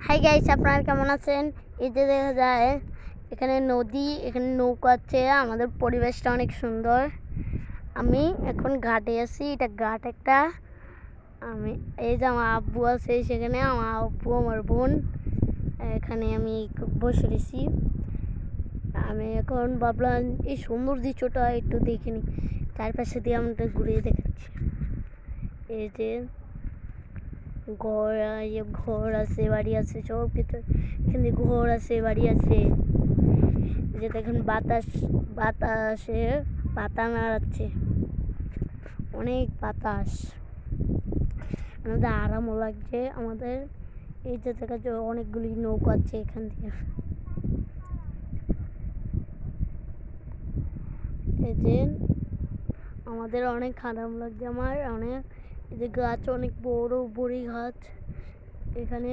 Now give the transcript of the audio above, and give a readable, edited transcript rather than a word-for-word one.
Hi guys, আপনারা কেমন আছেন? এই যে দেখা যায় এখানে নদী, এখানে নৌকা আছে। আমাদের পরিবেশটা অনেক সুন্দর। আমি এখন ঘাটে আছি, এটা ঘাট একটা। আমি এই যে আমার আব্বু আছে সেখানে, আমার আব্বু আমার বোন এখানে আমি বসে রয়েছি। আমি এখন ভাবলাম এই সুন্দর দৃশ্যটা একটু দেখে নিই। চারপাশে দিয়ে আমরা ঘুরিয়ে দেখাচ্ছি। এই যে ঘর আছে, বাড়ি আছে, সব কিছু। এখানে ঘর আছে, বাড়ি আছে। যে দেখেন বাতাসে পাতা নাড়াচ্ছে, অনেক বাতাস। আমাদের আরামও লাগছে। আমাদের এই যে দেখা যায় অনেকগুলি নৌকা আছে এখান থেকে। এই যে আমাদের অনেক আরাম লাগছে। আমার অনেক এই যে গাছ, অনেক বড় বড়ি গাছ এখানে।